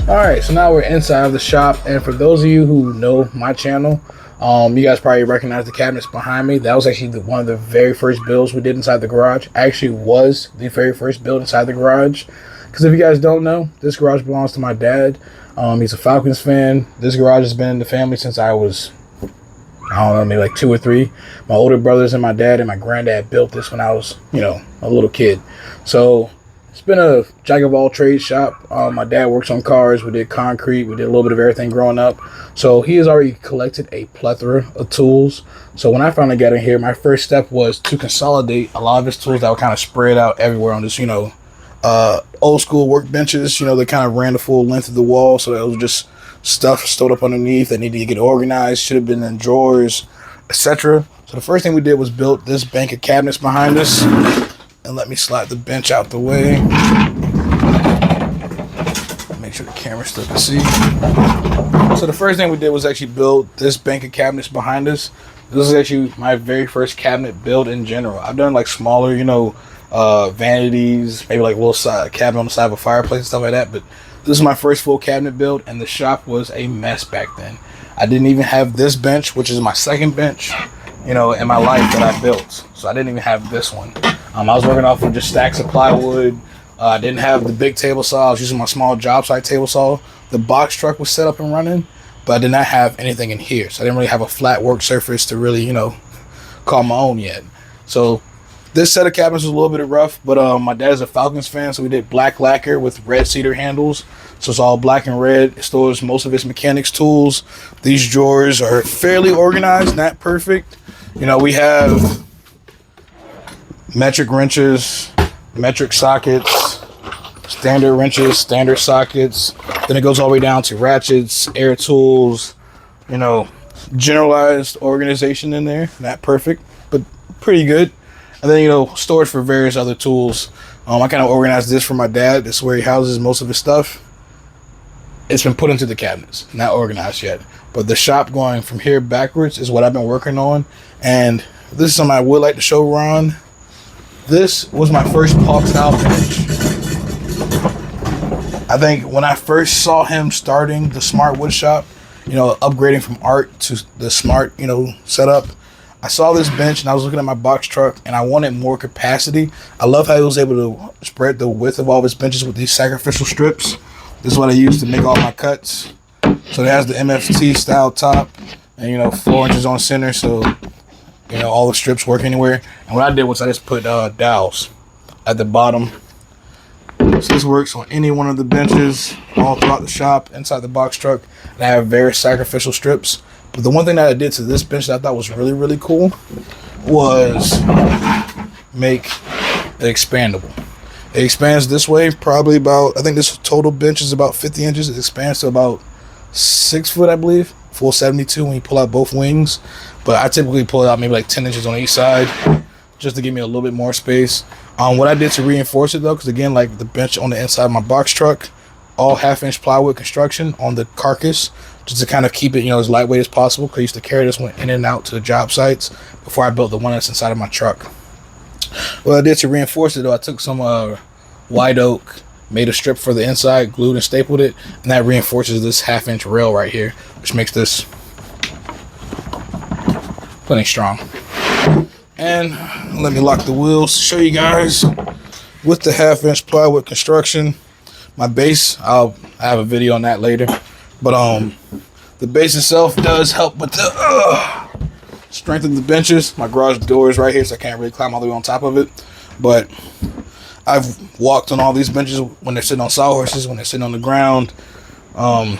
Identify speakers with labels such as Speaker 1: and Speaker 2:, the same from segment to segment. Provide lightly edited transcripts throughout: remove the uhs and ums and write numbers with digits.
Speaker 1: Alright, so now we're inside of the shop, and for those of you who know my channel, you guys probably recognize the cabinets behind me. That was actually one of the very first builds we did inside the garage. Actually was the very first build inside the garage. Because if you guys don't know, this garage belongs to my dad. He's a Falcons fan. This garage has been in the family since I was, I don't know, maybe like 2 or 3. My older brothers and my dad and my granddad built this when I was, a little kid. So it's been a jack of all trades shop. My dad works on cars. We did concrete. We did a little bit of everything growing up. So he has already collected a plethora of tools. So when I finally got in here, my first step was to consolidate a lot of his tools that were kind of spread out everywhere on this, old school workbenches. They kind of ran the full length of the wall. So it was just stuff stored up underneath that needed to get organized, should have been in drawers, etc. So the first thing we did was build this bank of cabinets behind us. And let me slide the bench out the way. Make sure the camera still can see. So the first thing we did was actually build this bank of cabinets behind us. This is actually my very first cabinet build in general. I've done like smaller, vanities, maybe like a little cabinet on the side of a fireplace and stuff like that. But this is my first full cabinet build, and the shop was a mess back then. I didn't even have this bench, which is my second bench, in my life that I built. So I didn't even have this one. I was working off of just stacks of plywood. I didn't have the big table saw. I was using my small job site table saw. The box truck was set up and running, but I did not have anything in here. So I didn't really have a flat work surface to really, call my own yet. So this set of cabinets was a little bit rough, but my dad's a Falcons fan, so we did black lacquer with red cedar handles. So it's all black and red. It stores most of his mechanics tools. These drawers are fairly organized, not perfect. We have metric wrenches, metric sockets, standard wrenches, standard sockets. Then it goes all the way down to ratchets, air tools, generalized organization in there. Not perfect, but pretty good. And then, storage for various other tools. I kind of organized this for my dad. This is where he houses most of his stuff. It's been put into the cabinets, not organized yet. But the shop going from here backwards is what I've been working on. And this is something I would like to show Ron. This was my first Paulk style bench. I think when I first saw him starting the smart wood shop, upgrading from art to the smart, setup, I saw this bench and I was looking at my box truck and I wanted more capacity. I love how he was able to spread the width of all of his benches with these sacrificial strips. This is what I use to make all my cuts. So it has the MFT style top and 4 inches on center, so all the strips work anywhere. And what I did was I just put dowels at the bottom. So this works on any one of the benches all throughout the shop, inside the box truck. And I have various sacrificial strips. But the one thing that I did to this bench that I thought was really, really cool was make it expandable. It expands this way, probably about, I think this total bench is about 50 inches. It expands to about 6 foot, I believe. Full 72 when you pull out both wings. But I typically pull it out maybe like 10 inches on each side just to give me a little bit more space. What I did to reinforce it though, because again, like the bench on the inside of my box truck, all 1/2-inch plywood construction on the carcass, just to kind of keep it, as lightweight as possible. Because I used to carry this one in and out to the job sites before I built the one that's inside of my truck. What I did to reinforce it though, I took some white oak, made a strip for the inside, glued and stapled it, and that reinforces this 1/2-inch rail right here, which makes this plenty strong. And let me lock the wheels to show you guys with the 1/2-inch plywood construction. My base, I have a video on that later, but the base itself does help with the strength of the benches. My garage door is right here, so I can't really climb all the way on top of it, but I've walked on all these benches when they're sitting on sawhorses, when they're sitting on the ground. The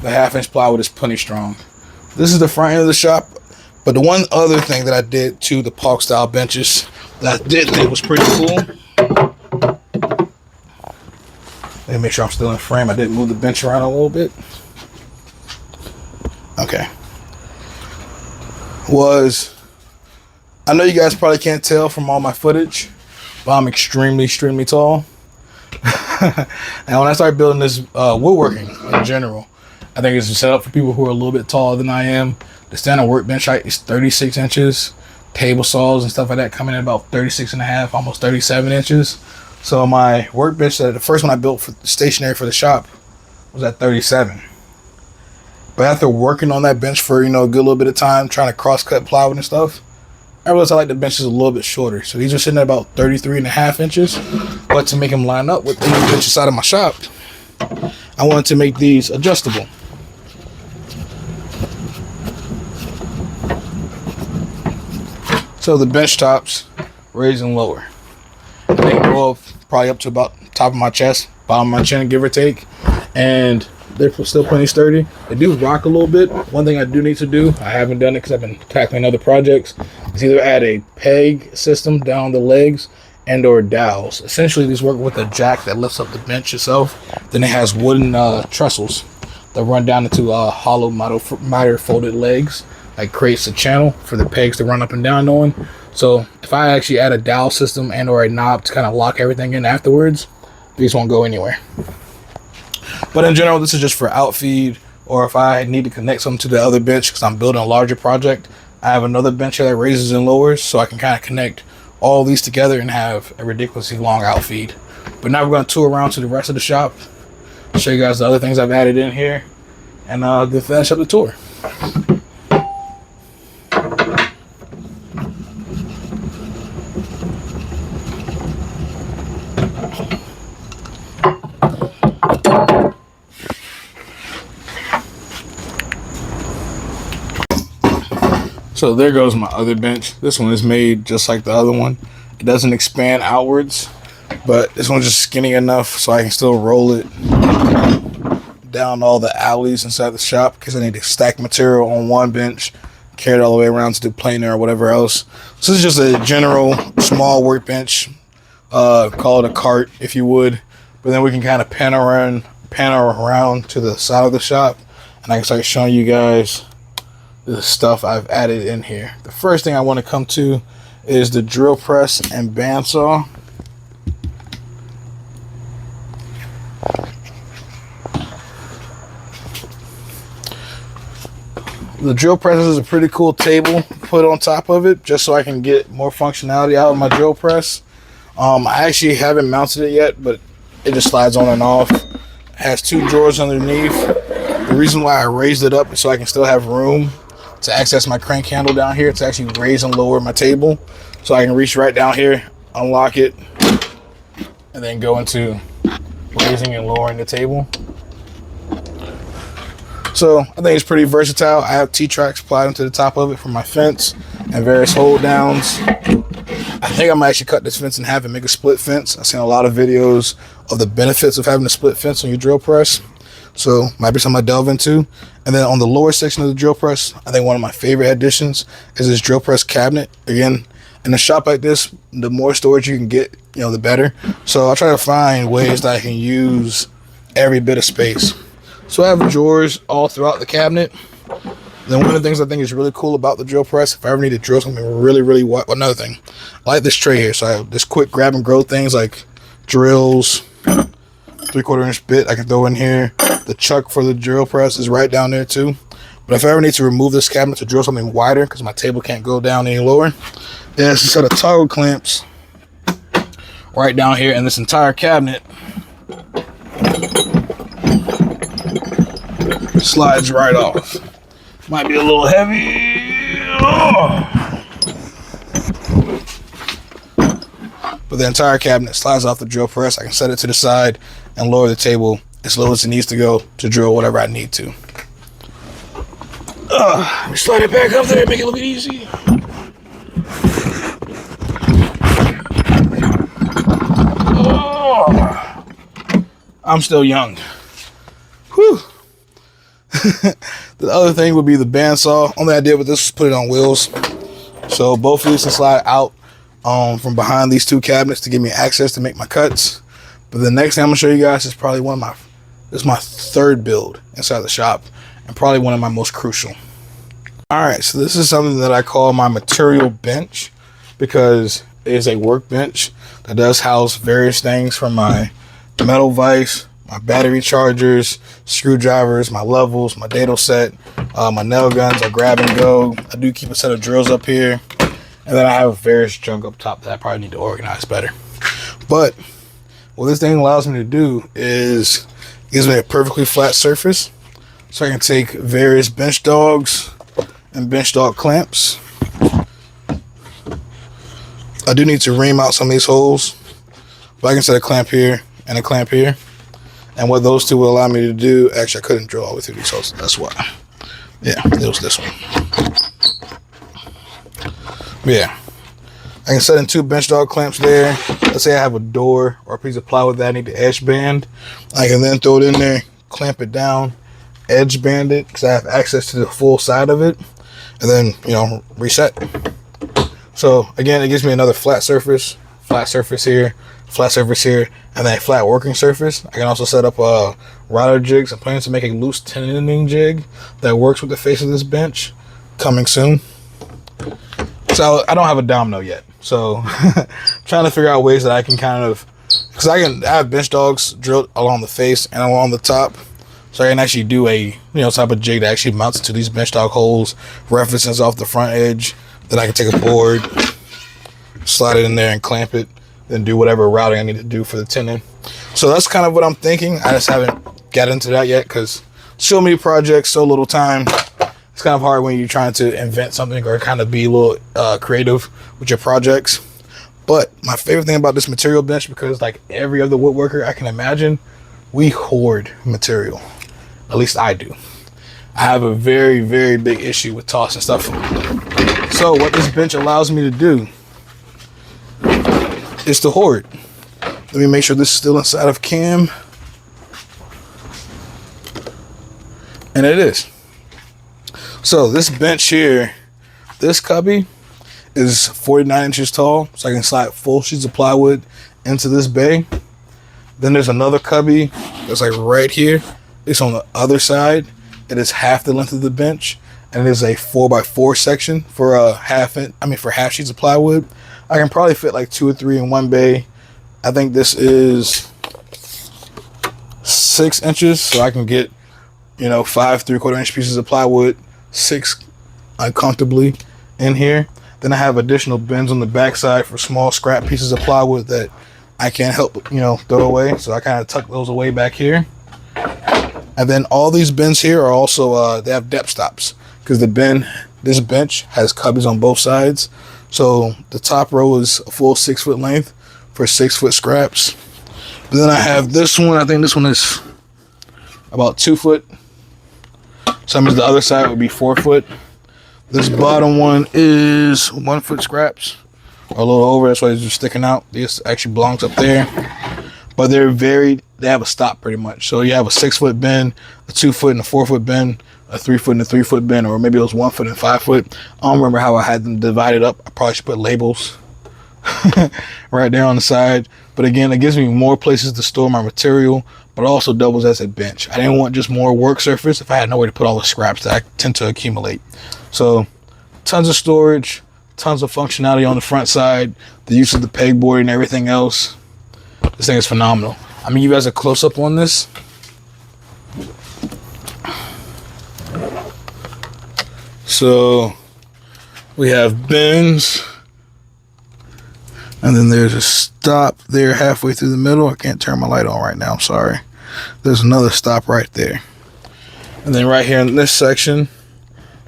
Speaker 1: 1/2-inch plywood is plenty strong. This is the front end of the shop. But the one other thing that I did to the Paulk style benches that I did think was pretty cool. Let me make sure I'm still in frame. I did move the bench around a little bit. Okay. I know you guys probably can't tell from all my footage, but I'm extremely, extremely tall. And when I started building this woodworking in general, I think it's set up for people who are a little bit taller than I am. The standard workbench height is 36 inches. Table saws and stuff like that coming in about 36 and a half, almost 37 inches. So my workbench, the first one I built for stationary for the shop, was at 37. But after working on that bench for, a good little bit of time, trying to cross-cut plywood and stuff, I realized I like the benches a little bit shorter. So these are sitting at about 33.5 inches. But to make them line up with the bench side of my shop, I wanted to make these adjustable. So the bench tops raise and lower. They go up probably up to about top of my chest, bottom of my chin, give or take. And they're still plenty sturdy. They do rock a little bit. One thing I do need to do, I haven't done it because I've been tackling other projects, is either add a peg system down the legs and or dowels. Essentially, these work with a jack that lifts up the bench itself. Then it has wooden trestles that run down into hollow miter folded legs. That creates a channel for the pegs to run up and down on. So if I actually add a dowel system and or a knob to kind of lock everything in afterwards, these won't go anywhere. But in general, this is just for outfeed, or if I need to connect something to the other bench because I'm building a larger project. I have another bench here that raises and lowers, so I can kind of connect all these together and have a ridiculously long outfeed. But now we're going to tour around to the rest of the shop, show you guys the other things I've added in here, and then finish up the tour. So there goes my other bench. This one is made just like the other one. It doesn't expand outwards, but this one's just skinny enough so I can still roll it down all the alleys inside the shop because I need to stack material on one bench, carry it all the way around to do planer or whatever else. So this is just a general small workbench. Call it a cart if you would. But then we can kind of pan around to the side of the shop, and I can start showing you guys the stuff I've added in here. The first thing I want to come to is the drill press and bandsaw. The drill press is a pretty cool table put on top of it just so I can get more functionality out of my drill press. I actually haven't mounted it yet, but it just slides on and off. It has two drawers underneath. The reason why I raised it up is so I can still have room to access my crank handle down here to actually raise and lower my table. So I can reach right down here, unlock it, and then go into raising and lowering the table. So I think it's pretty versatile. I have T-tracks applied onto the top of it for my fence and various hold downs. I think I might actually cut this fence in half and make a split fence. I've seen a lot of videos of the benefits of having a split fence on your drill press. So might be something I delve into. And then on the lower section of the drill press, I think one of my favorite additions is this drill press cabinet. Again, in a shop like this, the more storage you can get, the better. So I try to find ways that I can use every bit of space. So I have drawers all throughout the cabinet. Then one of the things I think is really cool about the drill press, if I ever need to drill something really wide, another thing, I like this tray here. So I have this quick grab and go things like drills, 3/4 inch bit I can throw in here. The chuck for the drill press is right down there too. But if I ever need to remove this cabinet to drill something wider because my table can't go down any lower, there's a set of toggle clamps right down here, and this entire cabinet slides right off. Might be a little heavy. But the entire cabinet slides off the drill press. I can set it to the side and lower the table as low as it needs to go to drill whatever I need to. Let me slide it back up there and make it look easy. I'm still young. Whew. The other thing would be the bandsaw. Only I did with this was put it on wheels. So both of these can slide out from behind these two cabinets to give me access to make my cuts. But the next thing I'm gonna show you guys is probably this is my third build inside the shop and probably one of my most crucial. All right, so this is something that I call my material bench because it is a workbench that does house various things from my metal vise, my battery chargers, screwdrivers, my levels, my dado set, my nail guns, I grab and go. I do keep a set of drills up here. And then I have various junk up top that I probably need to organize better. But what this thing allows me to do is gives me a perfectly flat surface, so I can take various bench dogs and bench dog clamps. I do need to ream out some of these holes, but I can set a clamp here and a clamp here. And what those two will allow me to do, actually I couldn't drill all the way through these holes, that's why. Yeah, it was this one. But yeah, I can set in 2 bench dog clamps there. Let's say I have a door or a piece of plywood that I need to edge band. I can then throw it in there, clamp it down, edge band it, because I have access to the full side of it, and then, you know, reset. So again, it gives me another flat surface here, and then a flat working surface. I can also set up router jigs. I'm planning to make a loose tenon jig that works with the face of this bench, coming soon. So I don't have a domino yet, so trying to figure out ways that I can kind of, because I have bench dogs drilled along the face and along the top, so I can actually do a, you know, type of jig that actually mounts to these bench dog holes, references off the front edge. Then I can take a board, slide it in there and clamp it, then do whatever routing I need to do for the tenon. So that's kind of what I'm thinking. I just haven't got into that yet because so many projects, so little time. It's kind of hard when you're trying to invent something or kind of be a little creative with your projects. But my favorite thing about this material bench, because like every other woodworker I can imagine, we hoard material. At least I do. I have a very, very big issue with tossing stuff. So what this bench allows me to do is to hoard. Let me make sure this is still inside of cam. And it is. So this bench here, this cubby is 49 inches tall, so I can slide full sheets of plywood into this bay. Then there's another cubby that's like right here. It's on the other side. It is half the length of the bench, and it is a 4x4 section for half sheets of plywood. I can probably fit like 2 or 3 in one bay. I think this is 6 inches, so I can get, you know, 5 3/4-inch pieces of plywood, 6 uncomfortably in here. Then I have additional bins on the backside for small scrap pieces of plywood that I can't help, you know, throw away. So I kind of tuck those away back here. And then all these bins here are also they have depth stops, because this bench has cubbies on both sides. So the top row is a full 6 foot length for 6 foot scraps. But then I have this one. I think this one is about 2 foot. So that means the other side would be 4 foot. This bottom one is 1 foot scraps, or a little over. That's why it's just sticking out. This actually belongs up there. But they have a stop pretty much. So you have a 6 foot bin, a 2 foot and a 4 foot bin, a 3 foot and a 3 foot bin, or maybe it was 1 foot and 5 foot. I don't remember how I had them divided up. I probably should put labels right there on the side. But again, it gives me more places to store my material, but also doubles as a bench. I didn't want just more work surface if I had nowhere to put all the scraps that I tend to accumulate. So tons of storage, tons of functionality on the front side, the use of the pegboard and everything else. This thing is phenomenal. I'm gonna give you guys a close-up on this. So we have bins, and then there's a stop there halfway through the middle. I can't turn my light on right now, I'm sorry. There's another stop right there. And then right here in this section,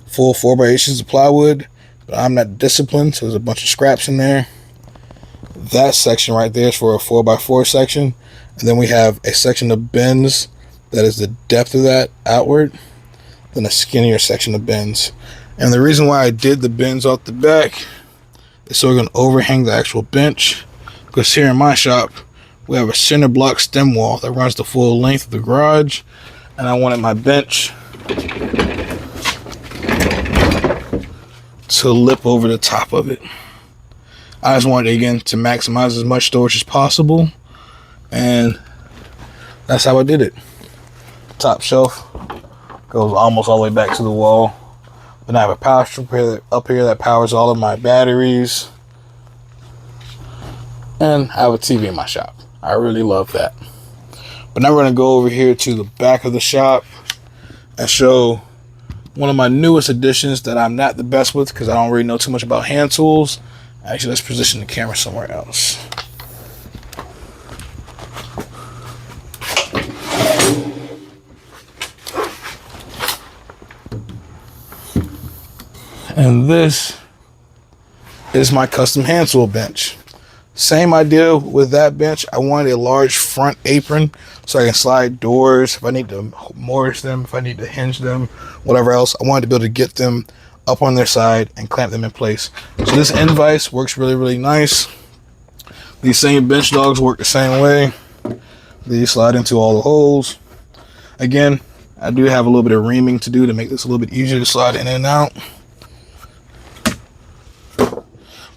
Speaker 1: full 4x8 sheets of plywood, but I'm not disciplined, so there's a bunch of scraps in there. That section right there is for a 4x4 section. And then we have a section of bins that is the depth of that outward, then a skinnier section of bins. And the reason why I did the bins off the back is so we're going to overhang the actual bench, because here in my shop we have a center block stem wall that runs the full length of the garage, and I wanted my bench to lip over the top of it. I just wanted, again, to maximize as much storage as possible, and that's how I did it. Top shelf goes almost all the way back to the wall. Then I have a power strip up here that powers all of my batteries, and I have a TV in my shop. I really love that. But now we're going to go over here to the back of the shop and show one of my newest additions that I'm not the best with, because I don't really know too much about hand tools. Actually, let's position the camera somewhere else. And this is my custom hand tool bench. Same idea with that bench. I wanted a large front apron so I can slide doors if I need to mortise them, if I need to hinge them, whatever else. I wanted to be able to get them up on their side and clamp them in place. So this end vise works really, really nice. These same bench dogs work the same way. These slide into all the holes. Again, I do have a little bit of reaming to do to make this a little bit easier to slide in and out.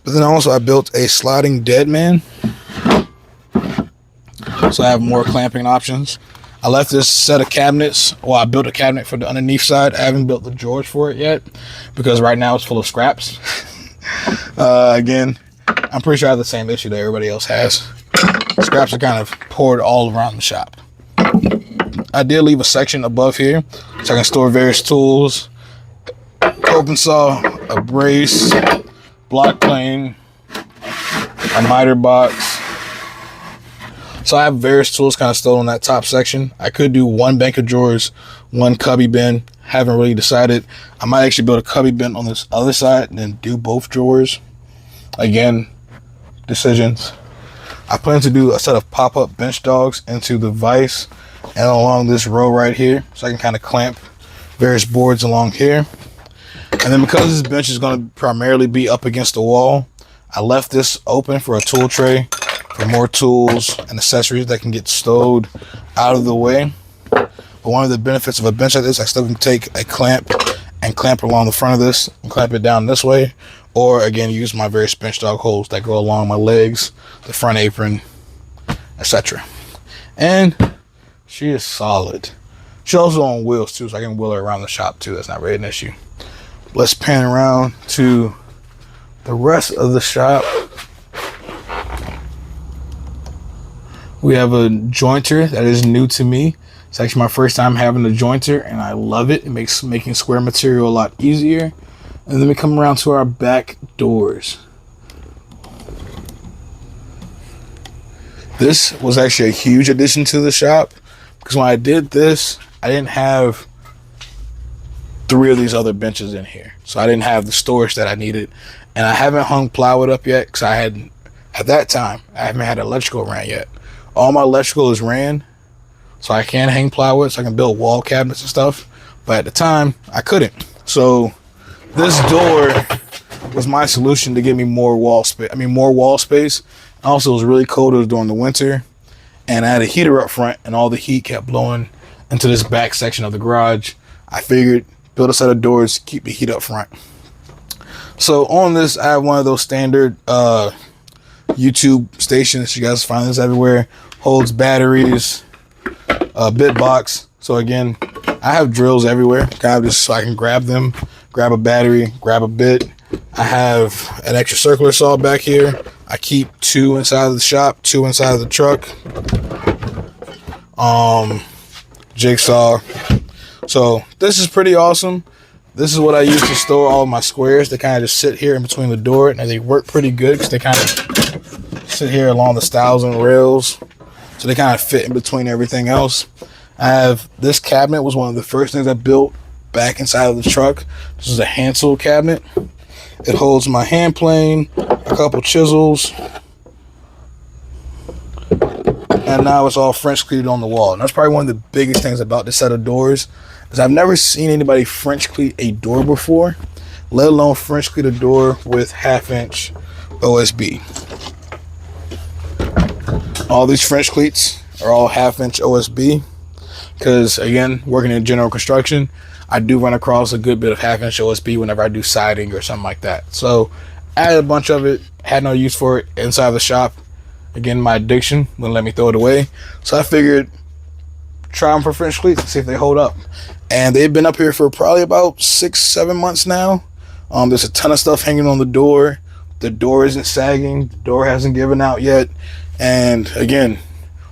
Speaker 1: But then also I built a sliding dead man, so I have more clamping options. I left this set of cabinets. Well, I built a cabinet for the underneath side. I haven't built the drawers for it yet because right now it's full of scraps. Again, I'm pretty sure I have the same issue that everybody else has. Scraps are kind of poured all around the shop. I did leave a section above here so I can store various tools, open saw, a brace, block plane, a miter box. So I have various tools kind of stored in that top section. I could do one bank of drawers, one cubby bin. Haven't really decided. I might actually build a cubby bin on this other side and then do both drawers. Again, decisions. I plan to do a set of pop-up bench dogs into the vise and along this row right here, so I can kind of clamp various boards along here. And then because this bench is going to primarily be up against the wall, I left this open for a tool tray for more tools and accessories that can get stowed out of the way. But one of the benefits of a bench like this, I still can take a clamp and clamp along the front of this and clamp it down this way. Or again, use my various bench dog holes that go along my legs, the front apron, etc. And she is solid. She's also on wheels too, so I can wheel her around the shop too. That's not really an issue. Let's pan around to the rest of the shop. We have a jointer that is new to me. It's actually my first time having a jointer and I love it. It makes making square material a lot easier. And then we come around to our back doors. This was actually a huge addition to the shop because when I did this, I didn't have 3 of these other benches in here. So I didn't have the storage that I needed. And I haven't hung plywood up yet because I had, at that time, I haven't had electrical ran yet. All my electrical is ran, so I can hang plywood, so I can build wall cabinets and stuff. But at the time, I couldn't. So this door was my solution to give me more wall space. Also, it was really cold. It was during the winter, and I had a heater up front, and all the heat kept blowing into this back section of the garage. I figured build a set of doors, keep the heat up front. So on this, I have one of those standard YouTube stations. You guys find this everywhere. Holds batteries, bit box. So again, I have drills everywhere, kind of just so I can grab them, grab a battery, grab a bit. I have an extra circular saw back here. I keep 2 inside of the shop, 2 inside of the truck. Jigsaw. So this is pretty awesome. This is what I use to store all of my squares. They kind of just sit here in between the door, and they work pretty good because they kind of sit here along the stiles and rails. So they kind of fit in between everything else. I have this cabinet was one of the first things I built back inside of the truck. This is a hand tool cabinet. It holds my hand plane, a couple chisels, and now it's all French cleated on the wall. And that's probably one of the biggest things about this set of doors is I've never seen anybody French cleat a door before, let alone French cleat a door with 1/2" OSB. All these French cleats are all 1/2" OSB because, again, working in general construction, I do run across a good bit of 1/2" OSB whenever I do siding or something like that. So I had a bunch of it, had no use for it inside the shop. Again, my addiction wouldn't let me throw it away. So I figured try them for French cleats and see if they hold up. And they've been up here for probably about 6-7 months now. There's a ton of stuff hanging on the door. The door isn't sagging. The door hasn't given out yet. And again,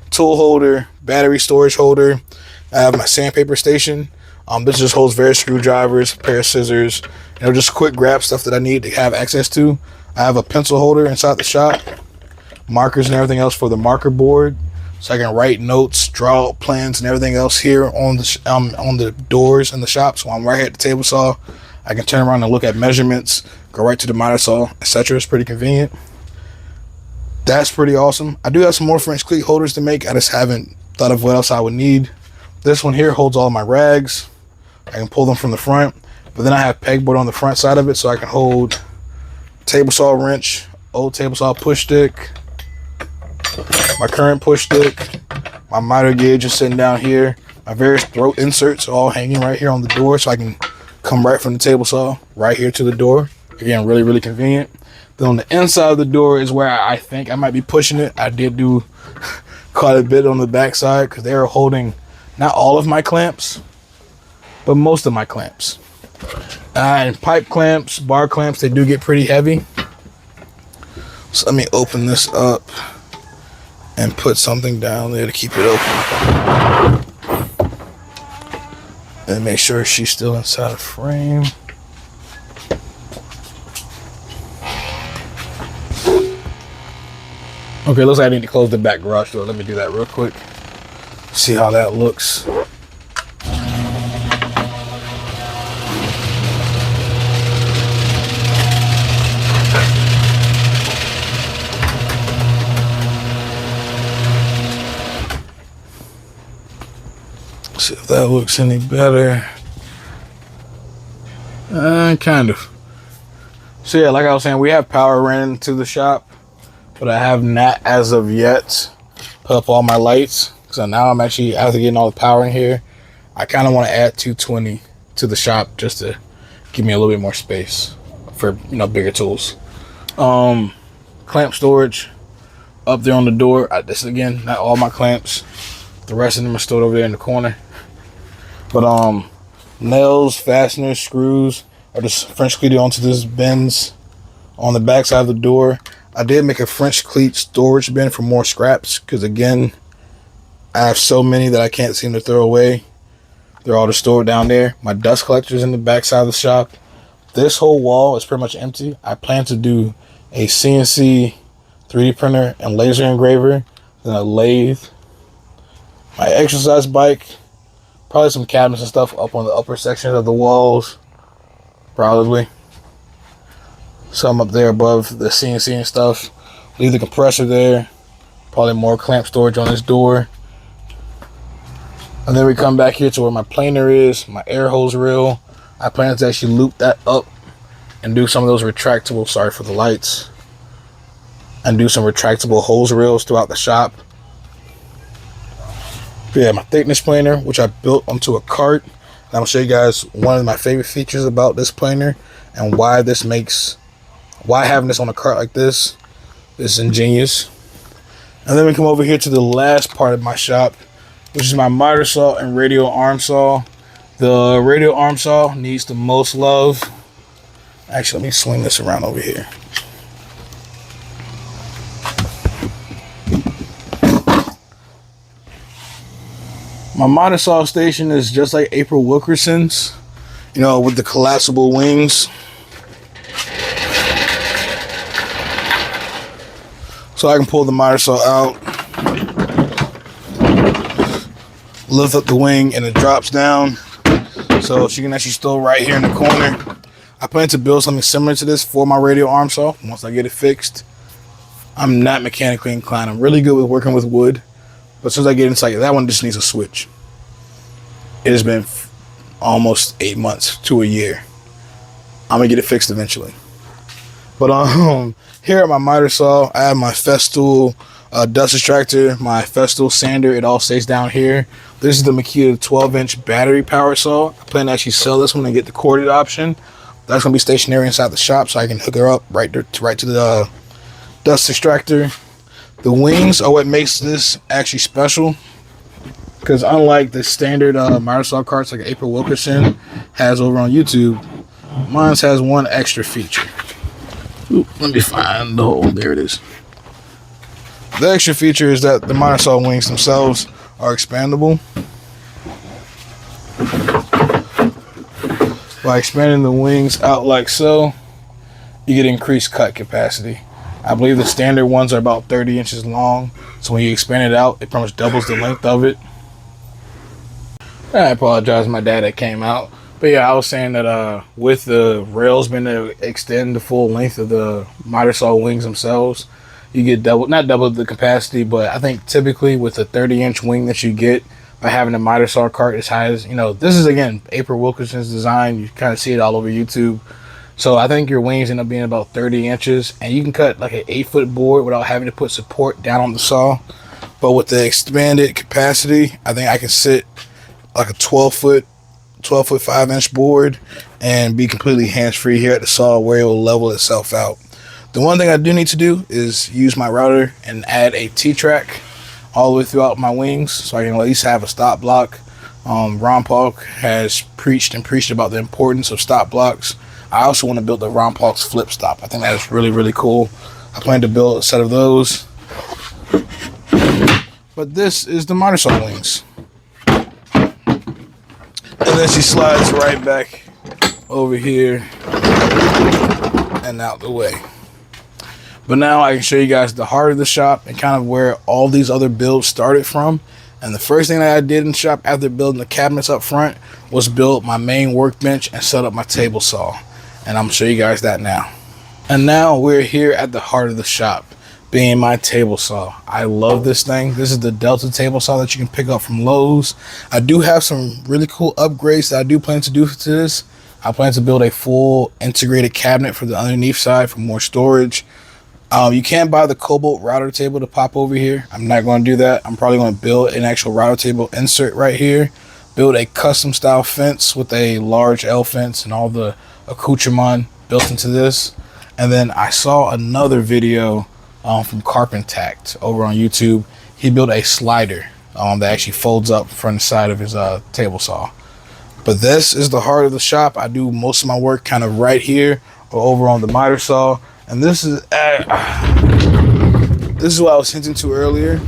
Speaker 1: tool holder, battery storage holder. I have my sandpaper station. This just holds various screwdrivers, a pair of scissors, just quick grab stuff that I need to have access to. I have a pencil holder inside the shop, markers and everything else for the marker board, so I can write notes, draw plans and everything else here on the doors in the shop. So I'm right here at the table saw. I can turn around and look at measurements, go right to the miter saw, etc. It's pretty convenient. That's pretty awesome. I do have some more French cleat holders to make. I just haven't thought of what else I would need. This one here holds all my rags. I can pull them from the front, but then I have pegboard on the front side of it, so I can hold table saw wrench, old table saw push stick, my current push stick, my miter gauge is sitting down here. My various throat inserts are all hanging right here on the door, so I can come right from the table saw right here to the door. Again, really, really convenient. Then on the inside of the door is where I think I might be pushing it. I did do quite a bit on the back side because they are holding not all of my clamps, but most of my clamps. And pipe clamps, bar clamps, they do get pretty heavy. So let me open this up and put something down there to keep it open. And make sure she's still inside the frame. Okay, looks like I need to close the back garage door. Let me do that real quick. See how that looks. See if that looks any better. Kind of. So yeah, like I was saying, we have power ran to the shop, but I have not as of yet put up all my lights. So now I'm actually, after getting all the power in here, I kind of want to add 220 to the shop just to give me a little bit more space for, you know, bigger tools. Clamp storage up there on the door. This again, not all my clamps. The rest of them are stored over there in the corner. But nails, fasteners, screws are just French cleated onto this bins on the back side of the door. I did make a French cleat storage bin for more scraps because, again, I have so many that I can't seem to throw away. They're all just stored down there. My dust collector's in the back side of the shop. This whole wall is pretty much empty. I plan to do a CNC 3D printer and laser engraver, then a lathe, my exercise bike, probably some cabinets and stuff up on the upper sections of the walls, probably. Some up there above the CNC and stuff. Leave the compressor there. Probably more clamp storage on this door. And then we come back here to where my planer is, my air hose reel. I plan to actually loop that up and do some of those retractable, sorry for the lights, and do some retractable hose reels throughout the shop. But yeah, my thickness planer, which I built onto a cart. And I'm gonna show you guys one of my favorite features about this planer and why having this on a cart like this is ingenious. And then we come over here to the last part of my shop, which is my miter saw and radial arm saw. The radial arm saw needs the most love. Actually, let me swing this around over here. My miter saw station is just like April Wilkerson's, you know, with the collapsible wings. So I can pull the miter saw out, lift up the wing, and it drops down. So she can actually store right here in the corner. I plan to build something similar to this for my radial arm saw once I get it fixed. I'm not mechanically inclined. I'm really good with working with wood, but as soon as I get inside, that one just needs a switch. It has been almost 8 months to a year. I'm gonna get it fixed eventually. But here at my miter saw, I have my Festool dust extractor, my Festool sander. It all stays down here. This is the Makita 12-inch battery power saw. I plan to actually sell this one and get the corded option. That's gonna be stationary inside the shop, so I can hook her up right to the dust extractor. The wings are what makes this actually special, because unlike the standard miter saw carts like April Wilkerson has over on YouTube, mine has one extra feature. Ooh, let me find the hole. There it is. The extra feature is that the miter saw wings themselves are expandable. By expanding the wings out like so, you get increased cut capacity. I believe the standard ones are about 30 inches long, so when you expand it out, it pretty much doubles the length of it. I apologize, my dad that came out, But yeah, I was saying that with the rails being to extend the full length of the miter saw wings themselves, you get double, not double the capacity, but I think typically with a 30-inch wing that you get by having a miter saw cart as high as, this is again April Wilkerson's design. You kind of see it all over YouTube. So I think your wings end up being about 30 inches, and you can cut like an 8-foot board without having to put support down on the saw. But with the expanded capacity, I think I can sit like a 12-foot 5-inch board and be completely hands-free here at the saw where it will level itself out. The one thing I do need to do is use my router and add a T-track all the way throughout my wings so I can at least have a stop block. Ron Paul has preached about the importance of stop blocks. I also want to build the Ron Paul's flip stop. I think that is really, really cool. I plan to build a set of those. But this is the miter saw wings. And then she slides right back over here and out the way. But now I can show you guys the heart of the shop and kind of where all these other builds started from. And the first thing that I did in the shop after building the cabinets up front was build my main workbench and set up my table saw. And I'm going to show you guys that now. And now we're here at the heart of the shop, being my table saw. I love this thing. This is the Delta table saw that you can pick up from Lowe's. I do have some really cool upgrades that I do plan to do to this. I plan to build a full integrated cabinet for the underneath side for more storage. You can buy the Cobalt router table to pop over here. I'm not going to do that. I'm probably going to build an actual router table insert right here. Build a custom style fence with a large L fence and all the accoutrement built into this. And then I saw another video from Carpentact over on YouTube. He built a slider that actually folds up from the side of his table saw. But this is the heart of the shop. I do most of my work kind of right here or over on the miter saw. And this is what I was hinting to earlier.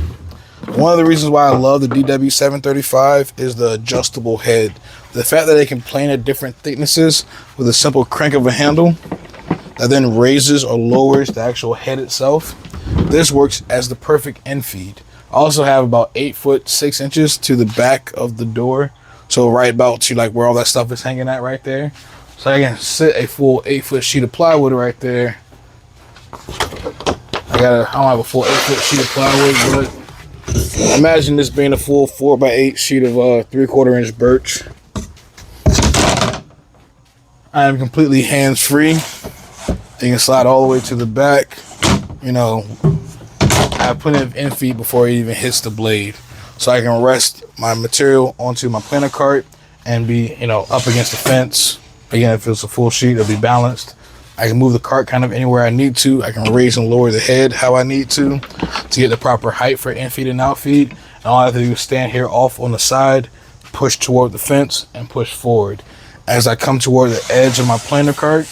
Speaker 1: One of the reasons why I love the DW735 is the adjustable head. The fact that they can plane at different thicknesses with a simple crank of a handle that then raises or lowers the actual head itself. This works as the perfect end feed. I also have about 8 foot 6 inches to the back of the door. So right about to like where all that stuff is hanging at right there. So I can sit a full 8-foot sheet of plywood right there. I don't have a full 8-foot sheet of plywood, but imagine this being a full 4x8 sheet of 3/4 inch birch. I am completely hands-free. You can slide all the way to the back. I have plenty of end feed before it even hits the blade. So I can rest my material onto my planer cart and be, up against the fence. Again, if it's a full sheet, it'll be balanced. I can move the cart kind of anywhere I need to. I can raise and lower the head how I need to get the proper height for in feed and out feed. And all I have to do is stand here off on the side, push toward the fence, and push forward. As I come toward the edge of my planer cart,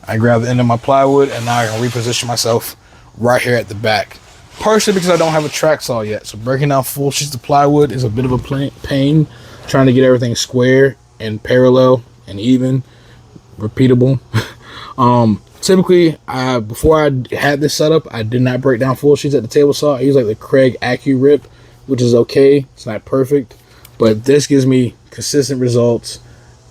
Speaker 1: I grab the end of my plywood, and now I can reposition myself right here at the back. Partially because I don't have a track saw yet, so breaking down full sheets of plywood is a bit of a pain. Trying to get everything square and parallel and even, repeatable. Typically, before I had this setup, I did not break down full sheets at the table saw. I use like the Craig AccuRip, which is okay. It's not perfect, but this gives me consistent results.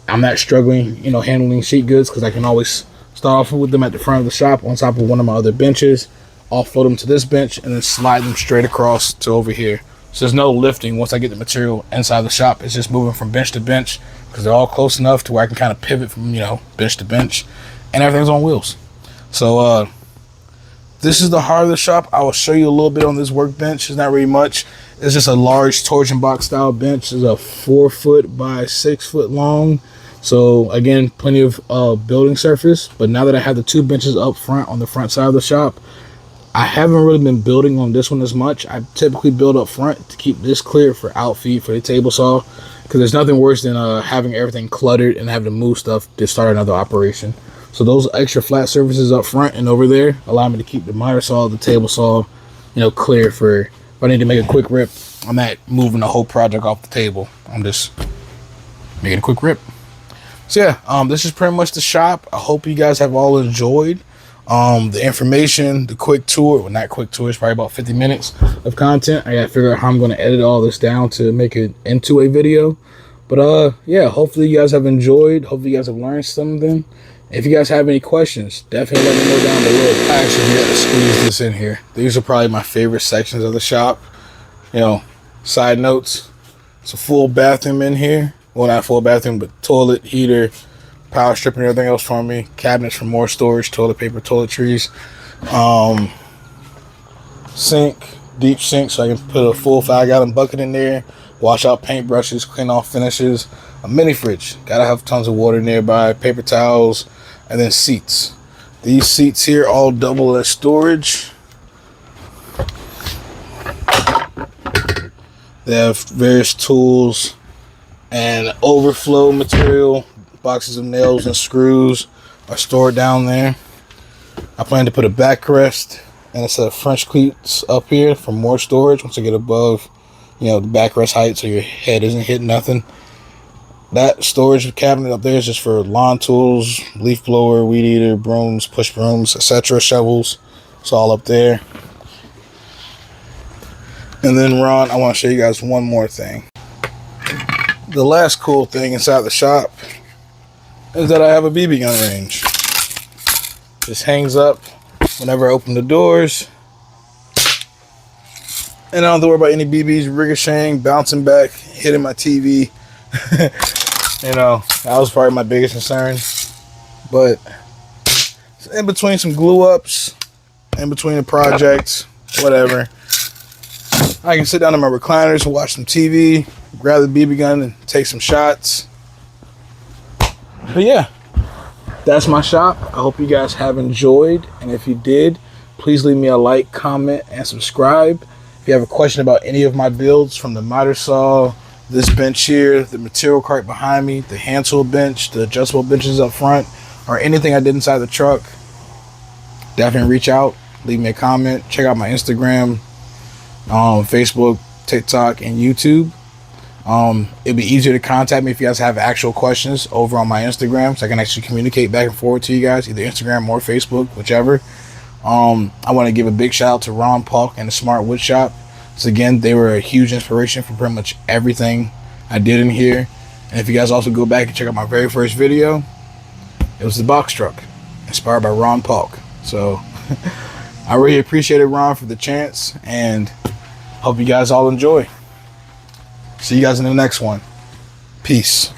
Speaker 1: I'm not struggling, handling sheet goods because I can always start off with them at the front of the shop on top of one of my other benches, offload them to this bench, and then slide them straight across to over here. So there's no lifting once I get the material inside the shop. It's just moving from bench to bench because they're all close enough to where I can kind of pivot from, bench to bench, and everything's on wheels. So this is the heart of the shop. I will show you a little bit on this workbench. It's not really much. It's just a large torsion box style bench. It's a 4 foot by 6 foot long. So again, plenty of building surface. But now that I have the 2 benches up front on the front side of the shop, I haven't really been building on this one as much. I typically build up front to keep this clear for outfeed for the table saw, because there's nothing worse than having everything cluttered and having to move stuff to start another operation. So those extra flat surfaces up front and over there allow me to keep the miter saw, the table saw, clear for if I need to make a quick rip. I'm not moving the whole project off the table. I'm just making a quick rip. So yeah, this is pretty much the shop. I hope you guys have all enjoyed the information, the quick tour. Well, not quick tour, it's probably about 50 minutes of content. I gotta figure out how I'm going to edit all this down to make it into a video. But yeah, hopefully you guys have enjoyed. Hopefully you guys have learned something. If you guys have any questions, definitely let me know down below. I actually got to squeeze this in here. These are probably my favorite sections of the shop. You know, side notes. It's a full bathroom in here. Well, not full bathroom, but toilet, heater, power strip, and everything else for me. Cabinets for more storage, toilet paper, toiletries. Sink, deep sink, so I can put a full 5-gallon bucket in there. Wash out paintbrushes, clean off finishes. A mini fridge. Gotta have tons of water nearby. Paper towels. And then seats. These seats here all double as storage. They have various tools and overflow material. Boxes of nails and screws are stored down there. I plan to put a backrest and a set of French cleats up here for more storage once I get above, you know, the backrest height so your head isn't hitting nothing. That storage cabinet up there is just for lawn tools, leaf blower, weed eater, brooms, push brooms, etc., shovels. It's all up there. And then, Ron, I want to show you guys one more thing. The last cool thing inside the shop is that I have a BB gun range. Just hangs up whenever I open the doors. And I don't have to worry about any BBs ricocheting, bouncing back, hitting my TV. You know, that was probably my biggest concern. But in between some glue ups, in between the projects, whatever, I can sit down in my recliners and watch some TV, grab the BB gun and take some shots. But yeah, that's my shop. I hope you guys have enjoyed. And if you did, please leave me a like, comment, and subscribe. If you have a question about any of my builds, from the miter saw, this bench here, the material cart behind me, the hand tool bench, the adjustable benches up front, or anything I did inside the truck, definitely reach out, leave me a comment. Check out my Instagram, Facebook, TikTok, and YouTube. It'd be easier to contact me if you guys have actual questions over on my Instagram, so I can actually communicate back and forth to you guys, either Instagram or Facebook, whichever. I want to give a big shout out to Ron Paulk and the Smart Woodshop. So again, they were a huge inspiration for pretty much everything I did in here. And if you guys also go back and check out my very first video, it was the box truck, inspired by Ron Paulk. So I really appreciated Ron for the chance, and hope you guys all enjoy. See you guys in the next one. Peace.